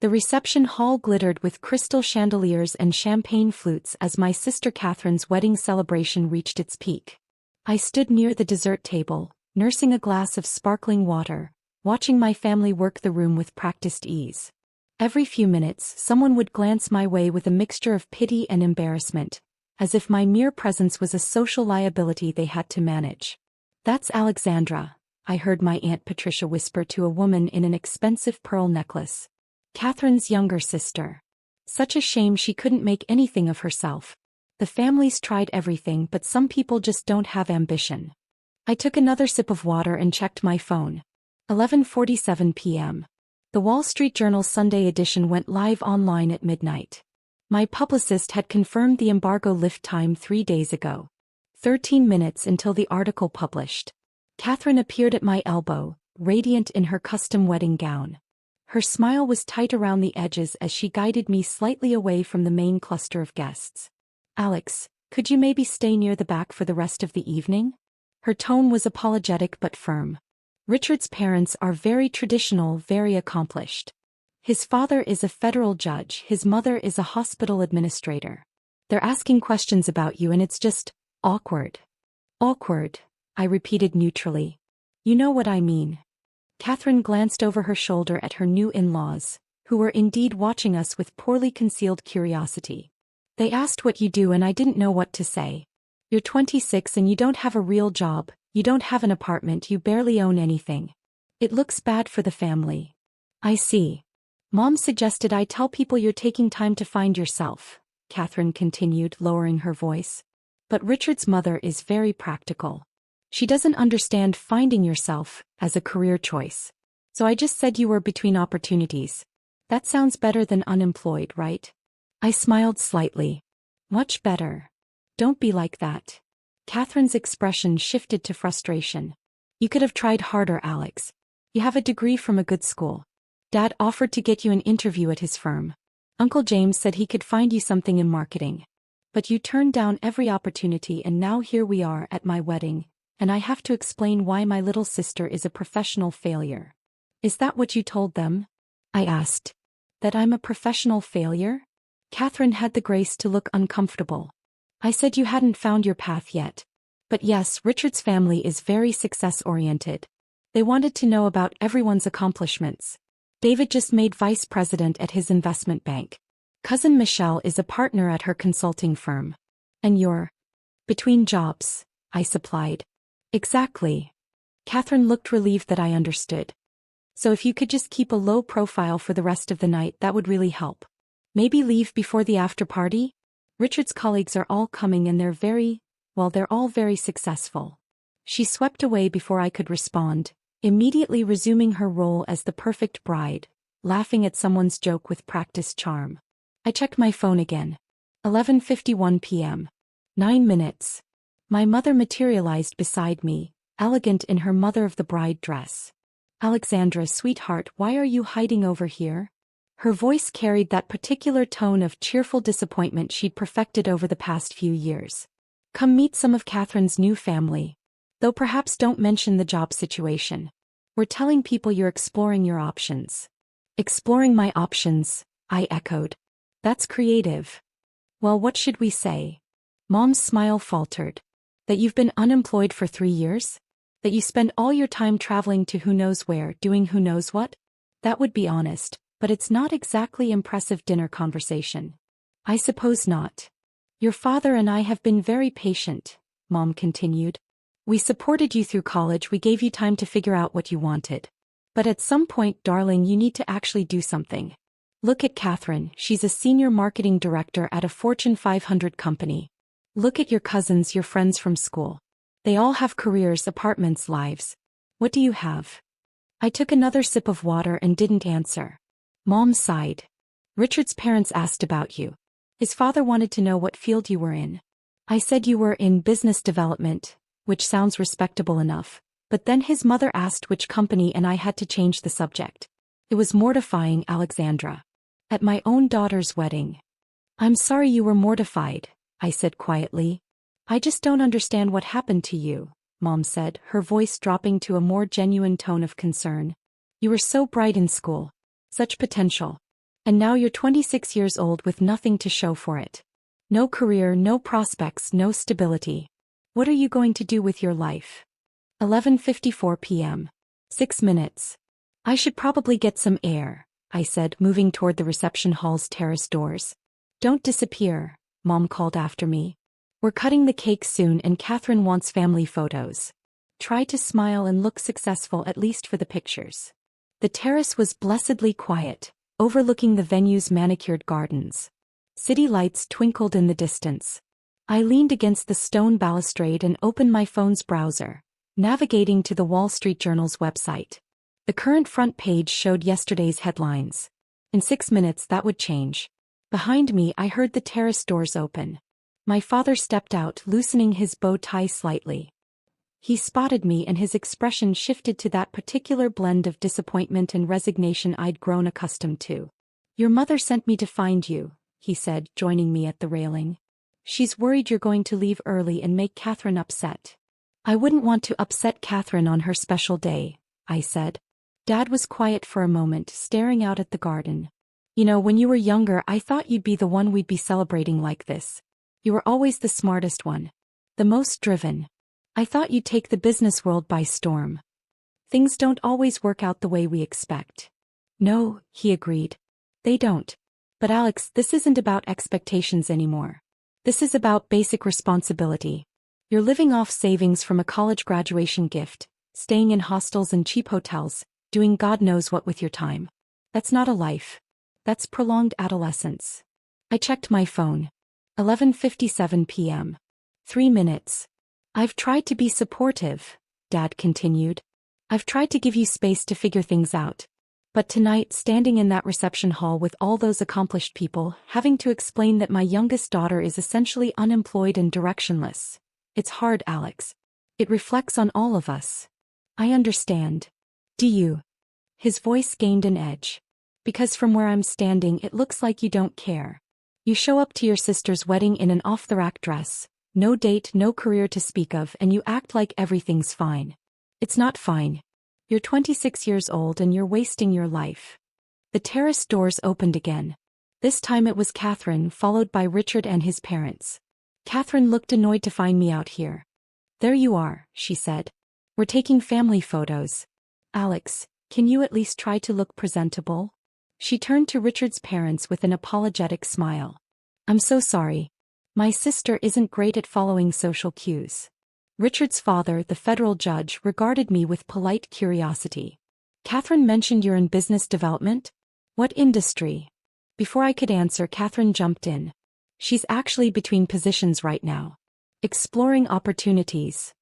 The reception hall glittered with crystal chandeliers and champagne flutes as my sister Catherine's wedding celebration reached its peak. I stood near the dessert table, nursing a glass of sparkling water, watching my family work the room with practiced ease. Every few minutes, someone would glance my way with a mixture of pity and embarrassment, as if my mere presence was a social liability they had to manage. "That's Alexandra," I heard my Aunt Patricia whisper to a woman in an expensive pearl necklace. "Catherine's younger sister. Such a shame she couldn't make anything of herself. The family's tried everything, but some people just don't have ambition." I took another sip of water and checked my phone. 11:47 p.m. The Wall Street Journal's Sunday edition went live online at midnight. My publicist had confirmed the embargo lift time 3 days ago. 13 minutes until the article published. Catherine appeared at my elbow, radiant in her custom wedding gown. Her smile was tight around the edges as she guided me slightly away from the main cluster of guests. "Alex, could you maybe stay near the back for the rest of the evening?" Her tone was apologetic but firm. "Richard's parents are very traditional, very accomplished. His father is a federal judge, his mother is a hospital administrator. They're asking questions about you and it's just awkward." "Awkward," I repeated neutrally. "You know what I mean." Catherine glanced over her shoulder at her new in-laws, who were indeed watching us with poorly concealed curiosity. "They asked what you do and I didn't know what to say. You're 26 and you don't have a real job, you don't have an apartment, you barely own anything. It looks bad for the family." "I see. Mom suggested I tell people you're taking time to find yourself," Catherine continued, lowering her voice. "But Richard's mother is very practical. She doesn't understand finding yourself as a career choice. So I just said you were between opportunities. That sounds better than unemployed, right?" I smiled slightly. "Much better. Don't be like that." Catherine's expression shifted to frustration. "You could have tried harder, Alex. You have a degree from a good school. Dad offered to get you an interview at his firm. Uncle James said he could find you something in marketing. But you turned down every opportunity and now here we are at my wedding, and I have to explain why my little sister is a professional failure." "Is that what you told them?" I asked. "That I'm a professional failure?" Catherine had the grace to look uncomfortable. "I said you hadn't found your path yet. But yes, Richard's family is very success-oriented. They wanted to know about everyone's accomplishments. David just made vice president at his investment bank. Cousin Michelle is a partner at her consulting firm. And you're between jobs," I supplied. "Exactly." Catherine looked relieved that I understood. "So if you could just keep a low profile for the rest of the night, that would really help. Maybe leave before the after party? Richard's colleagues are all coming and they're all very successful." She swept away before I could respond, immediately resuming her role as the perfect bride, laughing at someone's joke with practiced charm. I checked my phone again. 11:51 p.m. 9 minutes. My mother materialized beside me, elegant in her mother-of-the-bride dress. "Alexandra, sweetheart, why are you hiding over here?" Her voice carried that particular tone of cheerful disappointment she'd perfected over the past few years. "Come meet some of Catherine's new family. Though perhaps don't mention the job situation. We're telling people you're exploring your options." "Exploring my options," I echoed. "That's creative." "Well, what should we say?" Mom's smile faltered. "That you've been unemployed for 3 years? That you spend all your time traveling to who knows where, doing who knows what? That would be honest, but it's not exactly impressive dinner conversation." "I suppose not. Your father and I have been very patient," Mom continued. "We supported you through college, we gave you time to figure out what you wanted. But at some point, darling, you need to actually do something. Look at Catherine, she's a senior marketing director at a Fortune 500 company. Look at your cousins, your friends from school. They all have careers, apartments, lives. What do you have?" I took another sip of water and didn't answer. Mom sighed. "Richard's parents asked about you. His father wanted to know what field you were in. I said you were in business development, which sounds respectable enough, but then his mother asked which company and I had to change the subject. It was mortifying, Alexandra. At my own daughter's wedding." "I'm sorry you were mortified," I said quietly. "I just don't understand what happened to you," Mom said, her voice dropping to a more genuine tone of concern. "You were so bright in school. Such potential. And now you're 26 years old with nothing to show for it. No career, no prospects, no stability. What are you going to do with your life? 11:54 p.m. 6 minutes. I should probably get some air, I said, moving toward the reception hall's terrace doors. Don't disappear, Mom called after me. We're cutting the cake soon and Catherine wants family photos. Try to smile and look successful at least for the pictures. The terrace was blessedly quiet, overlooking the venue's manicured gardens. City lights twinkled in the distance. I leaned against the stone balustrade and opened my phone's browser, navigating to the Wall Street Journal's website. The current front page showed yesterday's headlines. In 6 minutes that would change. Behind me I heard the terrace doors open. My father stepped out, loosening his bow tie slightly. He spotted me and his expression shifted to that particular blend of disappointment and resignation I'd grown accustomed to. Your mother sent me to find you, he said, joining me at the railing. She's worried you're going to leave early and make Catherine upset. I wouldn't want to upset Catherine on her special day, I said. Dad was quiet for a moment, staring out at the garden. You know, when you were younger I thought you'd be the one we'd be celebrating like this. You were always the smartest one. The most driven. I thought you'd take the business world by storm. Things don't always work out the way we expect. No, he agreed. They don't. But Alex, this isn't about expectations anymore. This is about basic responsibility. You're living off savings from a college graduation gift, staying in hostels and cheap hotels, doing God knows what with your time. That's not a life. That's prolonged adolescence. I checked my phone. 11:57 p.m. 3 minutes. I've tried to be supportive, Dad continued. I've tried to give you space to figure things out. But tonight, standing in that reception hall with all those accomplished people, having to explain that my youngest daughter is essentially unemployed and directionless. It's hard, Alex. It reflects on all of us. I understand. Do you? His voice gained an edge. Because from where I'm standing it looks like you don't care. You show up to your sister's wedding in an off-the-rack dress, no date, no career to speak of, and you act like everything's fine. It's not fine. You're 26 years old and you're wasting your life. The terrace doors opened again. This time it was Catherine, followed by Richard and his parents. Catherine looked annoyed to find me out here. There you are, she said. We're taking family photos. Alex, can you at least try to look presentable? She turned to Richard's parents with an apologetic smile. I'm so sorry. My sister isn't great at following social cues. Richard's father, the federal judge, regarded me with polite curiosity. Catherine mentioned you're in business development? What industry? Before I could answer, Catherine jumped in. She's actually between positions right now. Exploring opportunities.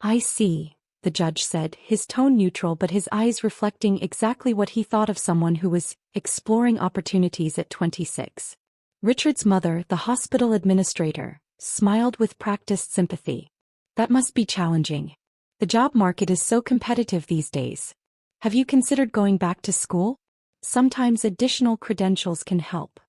I see, the judge said, his tone neutral but his eyes reflecting exactly what he thought of someone who was exploring opportunities at 26. Richard's mother, the hospital administrator, smiled with practiced sympathy. That must be challenging. The job market is so competitive these days. Have you considered going back to school? Sometimes additional credentials can help.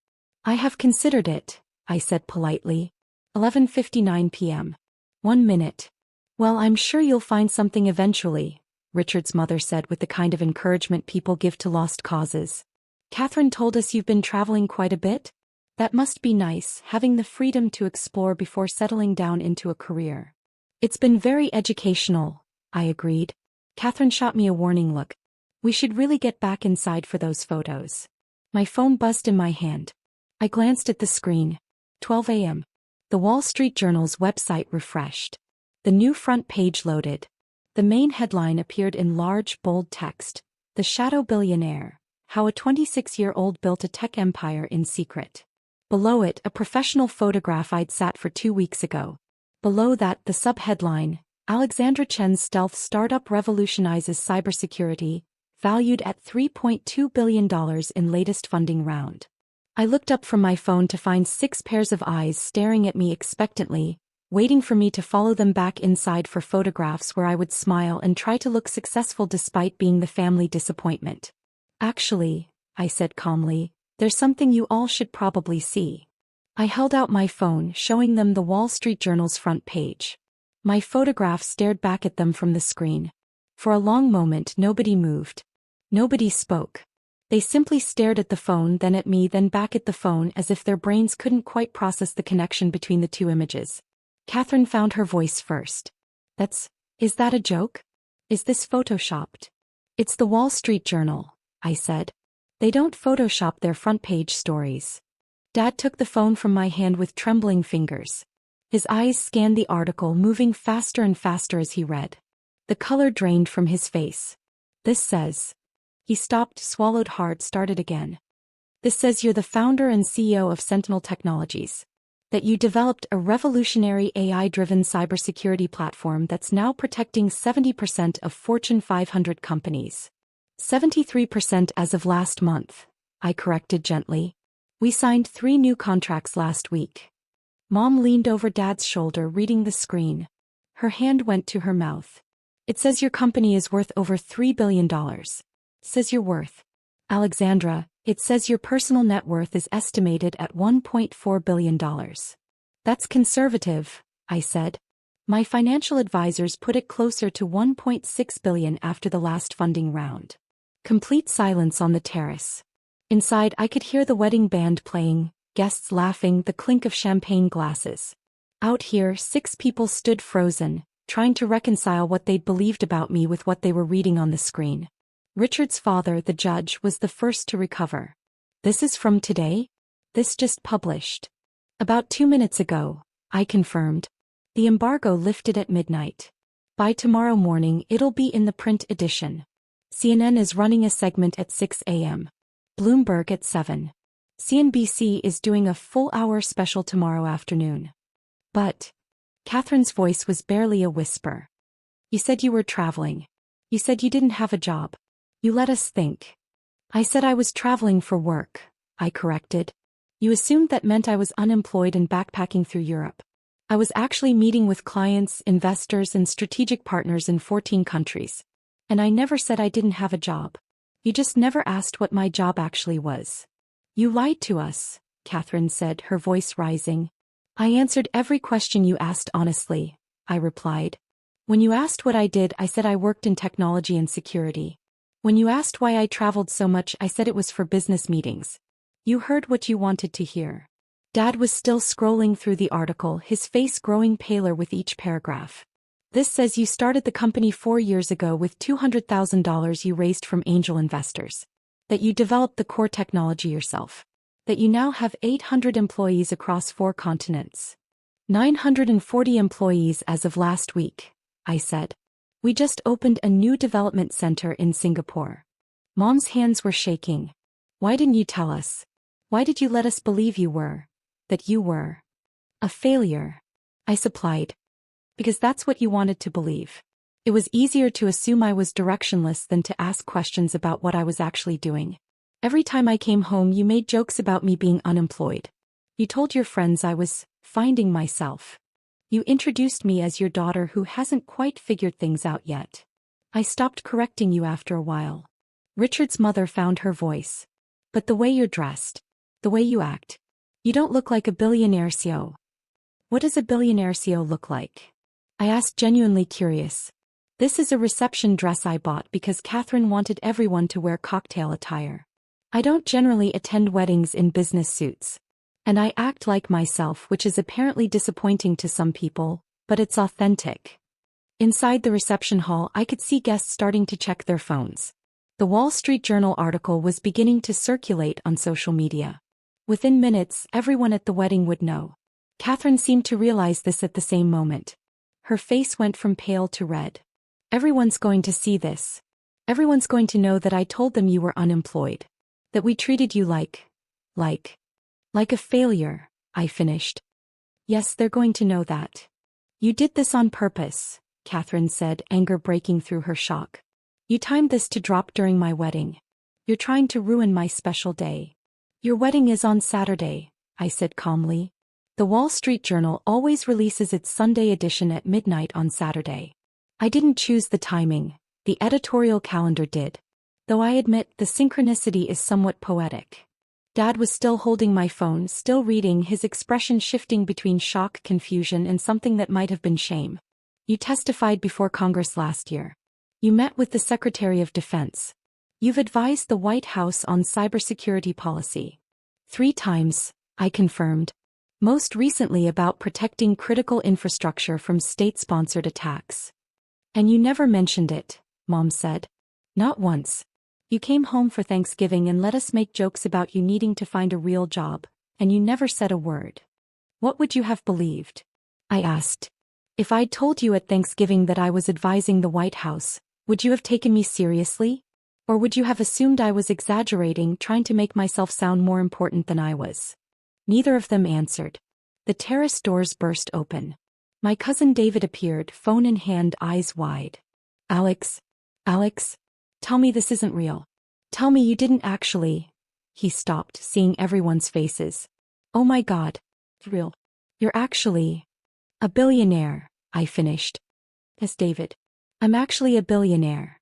I have considered it, I said politely. 11:59 p.m. 1 minute. Well, I'm sure you'll find something eventually, Richard's mother said with the kind of encouragement people give to lost causes. Catherine told us you've been traveling quite a bit? That must be nice, having the freedom to explore before settling down into a career. It's been very educational, I agreed. Catherine shot me a warning look. We should really get back inside for those photos. My phone buzzed in my hand. I glanced at the screen. 12 a.m. The Wall Street Journal's website refreshed. The new front page loaded. The main headline appeared in large, bold text. The Shadow Billionaire. How a 26-year-old built a tech empire in secret. Below it, a professional photograph I'd sat for 2 weeks ago. Below that, the subheadline, Alexandra Chen's stealth startup revolutionizes cybersecurity, valued at $3.2 billion in latest funding round. I looked up from my phone to find 6 pairs of eyes staring at me expectantly, waiting for me to follow them back inside for photographs where I would smile and try to look successful despite being the family disappointment. Actually, I said calmly, there's something you all should probably see. I held out my phone, showing them the Wall Street Journal's front page. My photograph stared back at them from the screen. For a long moment nobody moved. Nobody spoke. They simply stared at the phone, then at me, then back at the phone, as if their brains couldn't quite process the connection between the two images. Catherine found her voice first. Is that a joke? Is this photoshopped? It's the Wall Street Journal, I said. They don't Photoshop their front page stories. Dad took the phone from my hand with trembling fingers. His eyes scanned the article, moving faster and faster as he read. The color drained from his face. This says. He stopped, swallowed hard, started again. This says you're the founder and CEO of Sentinel Technologies. That you developed a revolutionary AI-driven cybersecurity platform that's now protecting 70% of Fortune 500 companies. 73% as of last month, I corrected gently. We signed 3 new contracts last week. Mom leaned over Dad's shoulder, reading the screen. Her hand went to her mouth. It says your company is worth over $3 billion. Says you're worth. Alexandra, it says your personal net worth is estimated at $1.4 billion. That's conservative, I said. My financial advisors put it closer to $1.6 billion after the last funding round. Complete silence on the terrace. Inside, I could hear the wedding band playing, guests laughing, the clink of champagne glasses. Out here, 6 people stood frozen, trying to reconcile what they'd believed about me with what they were reading on the screen. Richard's father, the judge, was the first to recover. This is from today? This just published. About 2 minutes ago, I confirmed. The embargo lifted at midnight. By tomorrow morning, it'll be in the print edition. CNN is running a segment at 6 a.m. Bloomberg at 7. CNBC is doing a full-hour special tomorrow afternoon. But Catherine's voice was barely a whisper. You said you were traveling. You said you didn't have a job. You let us think. I said I was traveling for work, I corrected. You assumed that meant I was unemployed and backpacking through Europe. I was actually meeting with clients, investors, and strategic partners in 14 countries. And I never said I didn't have a job. You just never asked what my job actually was. You lied to us, Catherine said, her voice rising. I answered every question you asked honestly, I replied. When you asked what I did, I said I worked in technology and security. When you asked why I traveled so much, I said it was for business meetings. You heard what you wanted to hear. Dad was still scrolling through the article, his face growing paler with each paragraph. This says you started the company 4 years ago with $200,000 you raised from angel investors. That you developed the core technology yourself. That you now have 800 employees across 4 continents. 940 employees as of last week, I said. We just opened a new development center in Singapore. Mom's hands were shaking. Why didn't you tell us? Why did you let us believe that you were a failure? I supplied. Because that's what you wanted to believe. It was easier to assume I was directionless than to ask questions about what I was actually doing. Every time I came home, you made jokes about me being unemployed. You told your friends I was finding myself. You introduced me as your daughter who hasn't quite figured things out yet. I stopped correcting you after a while. Richard's mother found her voice. But the way you're dressed, the way you act, you don't look like a billionaire CEO. What does a billionaire CEO look like? I asked, genuinely curious. This is a reception dress I bought because Catherine wanted everyone to wear cocktail attire. I don't generally attend weddings in business suits. And I act like myself, which is apparently disappointing to some people, but it's authentic. Inside the reception hall, I could see guests starting to check their phones. The Wall Street Journal article was beginning to circulate on social media. Within minutes, everyone at the wedding would know. Catherine seemed to realize this at the same moment. Her face went from pale to red. Everyone's going to see this. Everyone's going to know that I told them you were unemployed. That we treated you like a failure, I finished. Yes, they're going to know that. You did this on purpose, Catherine said, anger breaking through her shock. You timed this to drop during my wedding. You're trying to ruin my special day. Your wedding is on Saturday, I said calmly. The Wall Street Journal always releases its Sunday edition at midnight on Saturday. I didn't choose the timing, the editorial calendar did. Though I admit the synchronicity is somewhat poetic. Dad was still holding my phone, still reading, his expression shifting between shock, confusion, and something that might have been shame. You testified before Congress last year. You met with the Secretary of Defense. You've advised the White House on cybersecurity policy. 3 times, I confirmed. Most recently about protecting critical infrastructure from state-sponsored attacks. And you never mentioned it, Mom said. Not once. You came home for Thanksgiving and let us make jokes about you needing to find a real job, and you never said a word. What would you have believed? I asked. If I'd told you at Thanksgiving that I was advising the White House, would you have taken me seriously? Or would you have assumed I was exaggerating, trying to make myself sound more important than I was? Neither of them answered. The terrace doors burst open. My cousin David appeared, phone in hand, eyes wide. Alex, tell me this isn't real. Tell me you didn't actually. He stopped, seeing everyone's faces. Oh my God. Real. You're actually a billionaire, I finished. Yes, David. I'm actually a billionaire.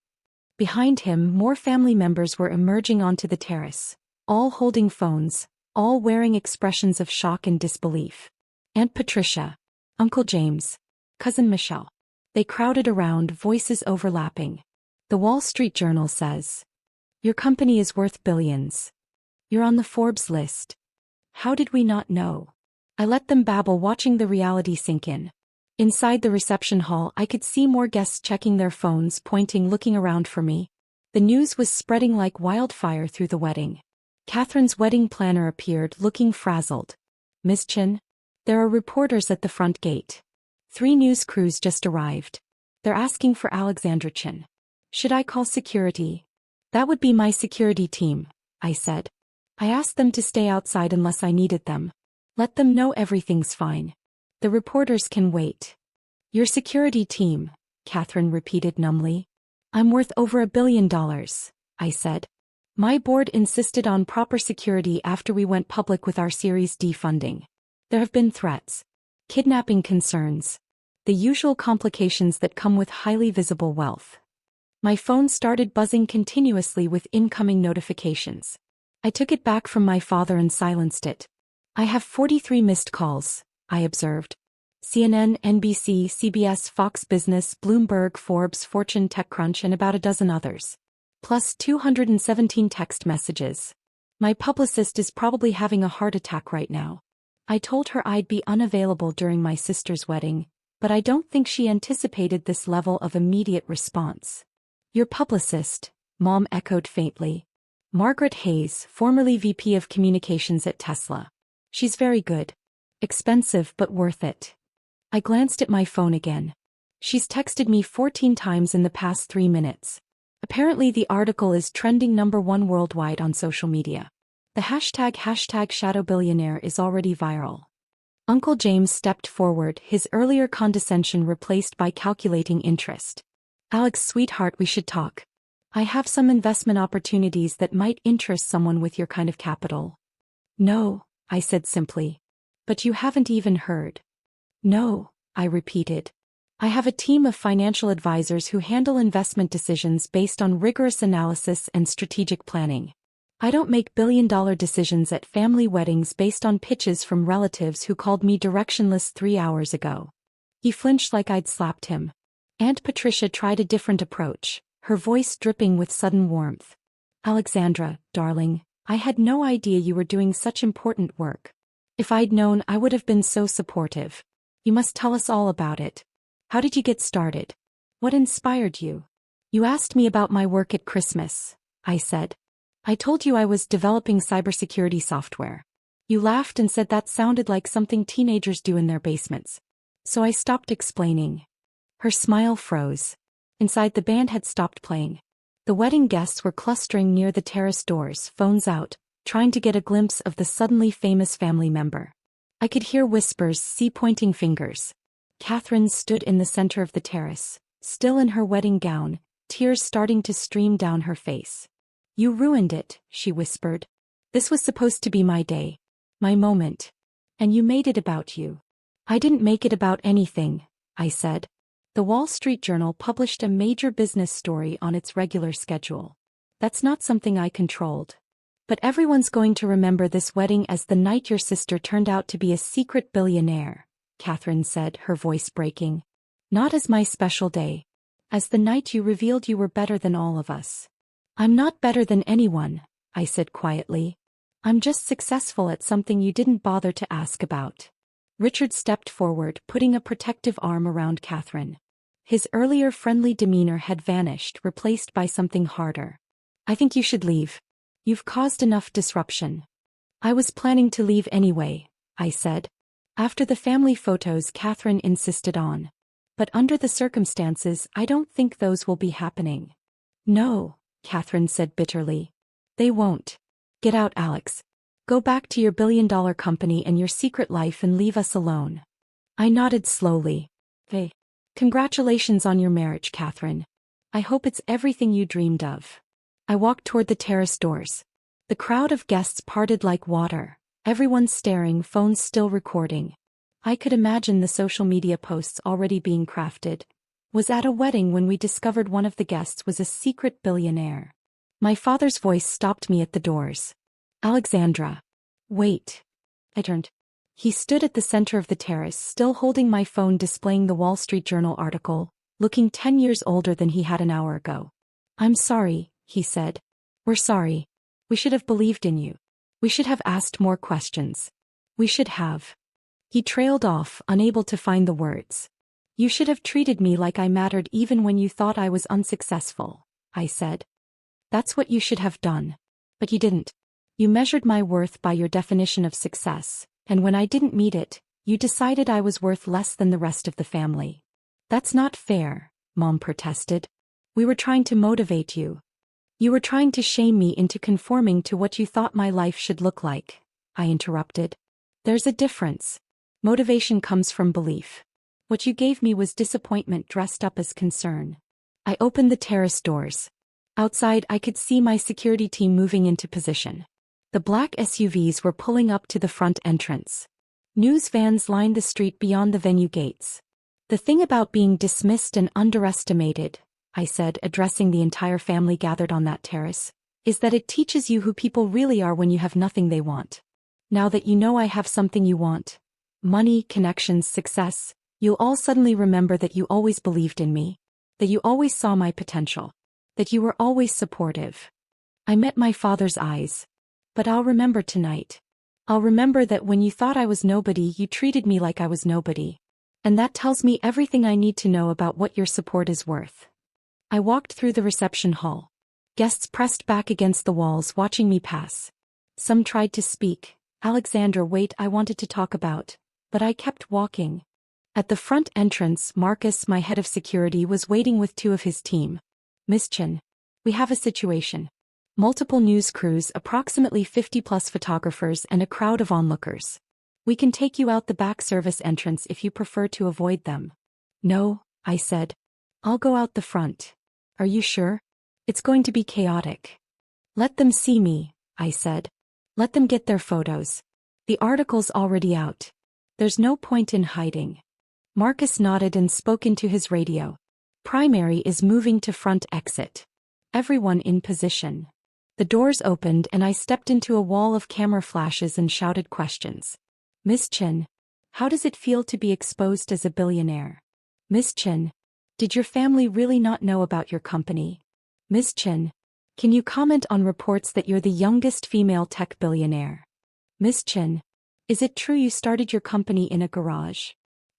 Behind him, more family members were emerging onto the terrace, all holding phones, all wearing expressions of shock and disbelief. Aunt Patricia, Uncle James, Cousin Michelle. They crowded around, voices overlapping. The Wall Street Journal says, your company is worth billions. You're on the Forbes list. How did we not know? I let them babble, watching the reality sink in. Inside the reception hall, I could see more guests checking their phones, pointing, looking around for me. The news was spreading like wildfire through the wedding. Catherine's wedding planner appeared, looking frazzled. Miss Chin? There are reporters at the front gate. 3 news crews just arrived. They're asking for Alexandra Chin. Should I call security? That would be my security team, I said. I asked them to stay outside unless I needed them. Let them know everything's fine. The reporters can wait. Your security team, Catherine repeated numbly. I'm worth over $1 billion, I said. My board insisted on proper security after we went public with our Series D funding. There have been threats, kidnapping concerns, the usual complications that come with highly visible wealth. My phone started buzzing continuously with incoming notifications. I took it back from my father and silenced it. I have 43 missed calls, I observed. CNN, NBC, CBS, Fox Business, Bloomberg, Forbes, Fortune, TechCrunch, and about a dozen others. Plus 217 text messages. My publicist is probably having a heart attack right now. I told her I'd be unavailable during my sister's wedding, but I don't think she anticipated this level of immediate response. Your publicist, Mom echoed faintly. Margaret Hayes, formerly VP of Communications at Tesla. She's very good. Expensive but worth it. I glanced at my phone again. She's texted me 14 times in the past 3 minutes. Apparently the article is trending #1 worldwide on social media. The hashtag #ShadowBillionaire is already viral. Uncle James stepped forward, his earlier condescension replaced by calculating interest. Alex, sweetheart, we should talk. I have some investment opportunities that might interest someone with your kind of capital. No, I said simply. But you haven't even heard. No, I repeated. I have a team of financial advisors who handle investment decisions based on rigorous analysis and strategic planning. I don't make billion-dollar decisions at family weddings based on pitches from relatives who called me directionless 3 hours ago. He flinched like I'd slapped him. Aunt Patricia tried a different approach, her voice dripping with sudden warmth. Alexandra, darling, I had no idea you were doing such important work. If I'd known, I would have been so supportive. You must tell us all about it. How did you get started? What inspired you? You asked me about my work at Christmas, I said. I told you I was developing cybersecurity software. You laughed and said that sounded like something teenagers do in their basements. So I stopped explaining. Her smile froze. Inside, the band had stopped playing. The wedding guests were clustering near the terrace doors, phones out, trying to get a glimpse of the suddenly famous family member. I could hear whispers, see pointing fingers. Catherine stood in the center of the terrace, still in her wedding gown, tears starting to stream down her face. You ruined it, she whispered. This was supposed to be my day. My moment. And you made it about you. I didn't make it about anything, I said. The Wall Street Journal published a major business story on its regular schedule. That's not something I controlled. But everyone's going to remember this wedding as the night your sister turned out to be a secret billionaire, Catherine said, her voice breaking. Not as my special day. As the night you revealed you were better than all of us. I'm not better than anyone, I said quietly. I'm just successful at something you didn't bother to ask about. Richard stepped forward, putting a protective arm around Catherine. His earlier friendly demeanor had vanished, replaced by something harder. I think you should leave. You've caused enough disruption. I was planning to leave anyway, I said. After the family photos Catherine insisted on. But under the circumstances, I don't think those will be happening. No, Catherine said bitterly. They won't. Get out, Alex. Go back to your billion-dollar company and your secret life and leave us alone. I nodded slowly. Hey. Congratulations on your marriage, Catherine. I hope it's everything you dreamed of. I walked toward the terrace doors. The crowd of guests parted like water, everyone staring, phones still recording. I could imagine the social media posts already being crafted. Was at a wedding when we discovered one of the guests was a secret billionaire. My father's voice stopped me at the doors. Alexandra. Wait. I turned. He stood at the center of the terrace, still holding my phone displaying the Wall Street Journal article, looking 10 years older than he had an hour ago. I'm sorry, he said. We're sorry. We should have believed in you. We should have asked more questions. We should have. He trailed off, unable to find the words. You should have treated me like I mattered even when you thought I was unsuccessful, I said. That's what you should have done. But you didn't. You measured my worth by your definition of success. And when I didn't meet it, you decided I was worth less than the rest of the family. That's not fair, Mom protested. We were trying to motivate you. You were trying to shame me into conforming to what you thought my life should look like, I interrupted. There's a difference. Motivation comes from belief. What you gave me was disappointment dressed up as concern. I opened the terrace doors. Outside, I could see my security team moving into position. The black SUVs were pulling up to the front entrance. News vans lined the street beyond the venue gates. The thing about being dismissed and underestimated, I said, addressing the entire family gathered on that terrace, is that it teaches you who people really are when you have nothing they want. Now that you know I have something you want, money, connections, success, you'll all suddenly remember that you always believed in me, that you always saw my potential, that you were always supportive. I met my father's eyes. But I'll remember tonight. I'll remember that when you thought I was nobody, you treated me like I was nobody. And that tells me everything I need to know about what your support is worth. I walked through the reception hall. Guests pressed back against the walls, watching me pass. Some tried to speak. Alexandra, wait, I wanted to talk about. But I kept walking. At the front entrance, Marcus, my head of security, was waiting with two of his team. Miss Chen. We have a situation. Multiple news crews, approximately 50+ photographers and a crowd of onlookers. We can take you out the back service entrance if you prefer to avoid them. No, I said. I'll go out the front. Are you sure? It's going to be chaotic. Let them see me, I said. Let them get their photos. The article's already out. There's no point in hiding. Marcus nodded and spoke into his radio. Primary is moving to front exit. Everyone in position. The doors opened and I stepped into a wall of camera flashes and shouted questions. Miss Chen, how does it feel to be exposed as a billionaire? Miss Chen, did your family really not know about your company? Miss Chen, can you comment on reports that you're the youngest female tech billionaire? Miss Chen, is it true you started your company in a garage?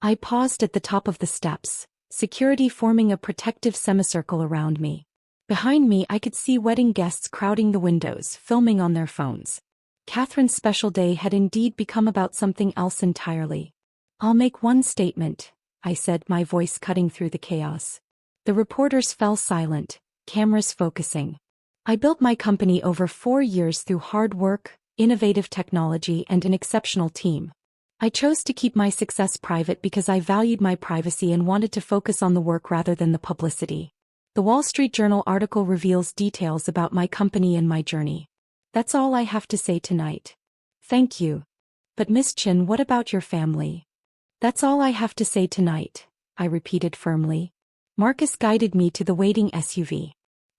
I paused at the top of the steps, security forming a protective semicircle around me. Behind me I could see wedding guests crowding the windows, filming on their phones. Catherine's special day had indeed become about something else entirely. I'll make one statement, I said, my voice cutting through the chaos. The reporters fell silent, cameras focusing. I built my company over 4 years through hard work, innovative technology, and an exceptional team. I chose to keep my success private because I valued my privacy and wanted to focus on the work rather than the publicity. The Wall Street Journal article reveals details about my company and my journey. That's all I have to say tonight. Thank you. But Miss Chen, what about your family? That's all I have to say tonight, I repeated firmly. Marcus guided me to the waiting SUV.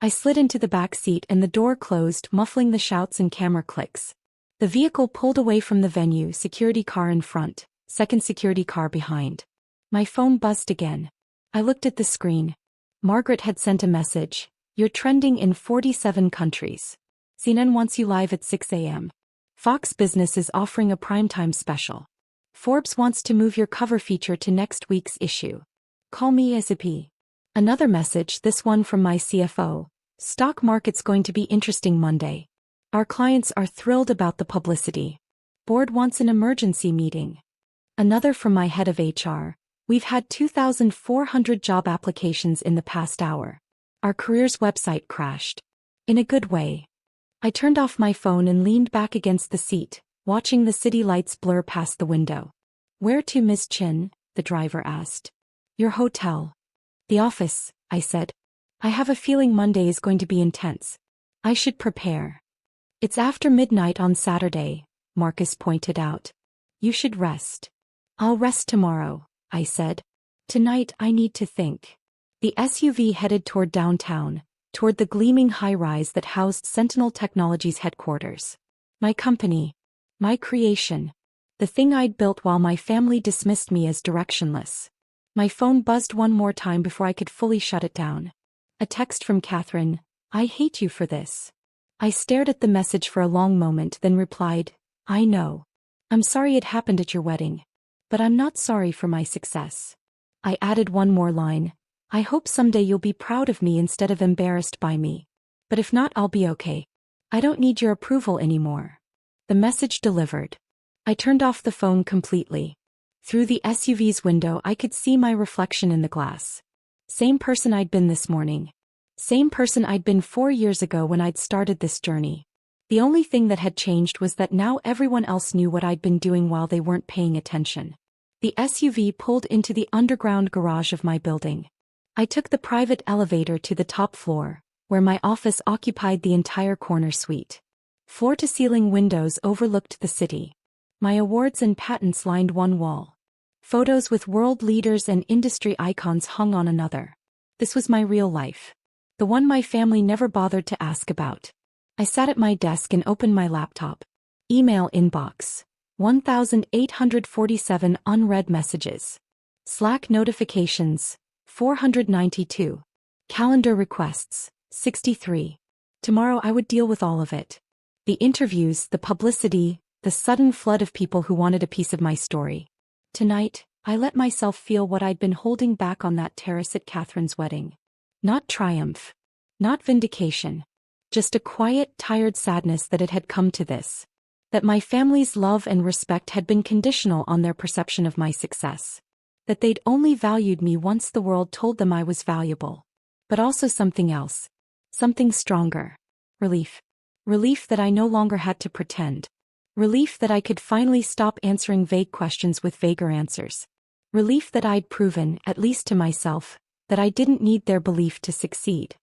I slid into the back seat and the door closed, muffling the shouts and camera clicks. The vehicle pulled away from the venue, security car in front, second security car behind. My phone buzzed again. I looked at the screen. Margaret had sent a message. You're trending in 47 countries. CNN wants you live at 6 a.m. Fox Business is offering a primetime special. Forbes wants to move your cover feature to next week's issue. Call me ASAP. Another message, this one from my CFO. Stock market's going to be interesting Monday. Our clients are thrilled about the publicity. Board wants an emergency meeting. Another from my head of HR. We've had 2,400 job applications in the past hour. Our careers website crashed. In a good way. I turned off my phone and leaned back against the seat, watching the city lights blur past the window. Where to, Ms. Chin? The driver asked. Your hotel. The office, I said. I have a feeling Monday is going to be intense. I should prepare. It's after midnight on Saturday, Marcus pointed out. You should rest. I'll rest tomorrow, I said. Tonight I need to think. The SUV headed toward downtown, toward the gleaming high-rise that housed Sentinel Technologies headquarters. My company. My creation. The thing I'd built while my family dismissed me as directionless. My phone buzzed one more time before I could fully shut it down. A text from Catherine. I hate you for this. I stared at the message for a long moment, then replied, I know. I'm sorry it happened at your wedding. But I'm not sorry for my success. I added one more line. I hope someday you'll be proud of me instead of embarrassed by me. But if not, I'll be okay. I don't need your approval anymore. The message delivered. I turned off the phone completely. Through the SUV's window I could see my reflection in the glass. Same person I'd been this morning. Same person I'd been 4 years ago when I'd started this journey. The only thing that had changed was that now everyone else knew what I'd been doing while they weren't paying attention. The SUV pulled into the underground garage of my building. I took the private elevator to the top floor, where my office occupied the entire corner suite. Floor-to-ceiling windows overlooked the city. My awards and patents lined one wall. Photos with world leaders and industry icons hung on another. This was my real life. The one my family never bothered to ask about. I sat at my desk and opened my laptop. Email inbox. 1,847 unread messages. Slack notifications. 492. Calendar requests. 63. Tomorrow I would deal with all of it. The interviews, the publicity, the sudden flood of people who wanted a piece of my story. Tonight, I let myself feel what I'd been holding back on that terrace at Catherine's wedding. Not triumph. Not vindication. Just a quiet, tired sadness that it had come to this. That my family's love and respect had been conditional on their perception of my success. That they'd only valued me once the world told them I was valuable. But also something else. Something stronger. Relief. Relief that I no longer had to pretend. Relief that I could finally stop answering vague questions with vaguer answers. Relief that I'd proven, at least to myself, that I didn't need their belief to succeed.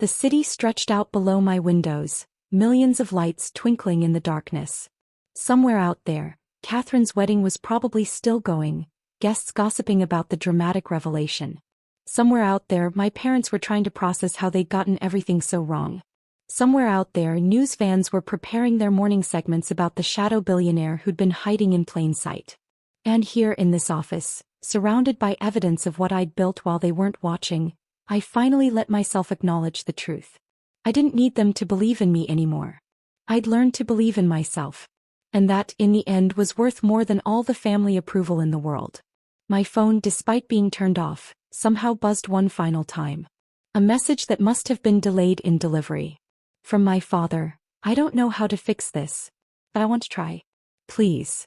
The city stretched out below my windows, millions of lights twinkling in the darkness. Somewhere out there, Catherine's wedding was probably still going, guests gossiping about the dramatic revelation. Somewhere out there, my parents were trying to process how they'd gotten everything so wrong. Somewhere out there, news vans were preparing their morning segments about the shadow billionaire who'd been hiding in plain sight. And here in this office, surrounded by evidence of what I'd built while they weren't watching, I finally let myself acknowledge the truth. I didn't need them to believe in me anymore. I'd learned to believe in myself. And that, in the end, was worth more than all the family approval in the world. My phone, despite being turned off, somehow buzzed one final time. A message that must have been delayed in delivery. From my father. I don't know how to fix this, but I want to try. Please.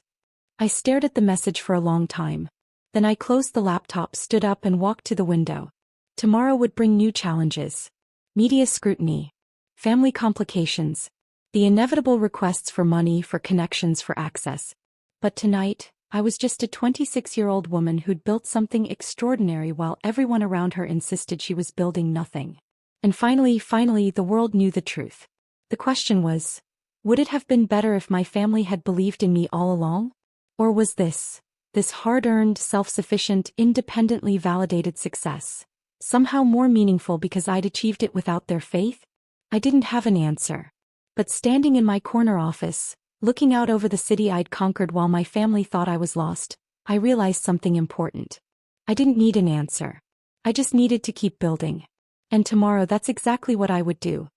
I stared at the message for a long time. Then I closed the laptop, stood up and walked to the window. Tomorrow would bring new challenges. Media scrutiny. Family complications. The inevitable requests for money, for connections, for access. But tonight, I was just a 26-year-old woman who'd built something extraordinary while everyone around her insisted she was building nothing. And finally, the world knew the truth. The question was, would it have been better if my family had believed in me all along? Or was this hard-earned, self-sufficient, independently validated success, somehow more meaningful because I'd achieved it without their faith? I didn't have an answer. But standing in my corner office, looking out over the city I'd conquered while my family thought I was lost, I realized something important. I didn't need an answer. I just needed to keep building. And tomorrow that's exactly what I would do.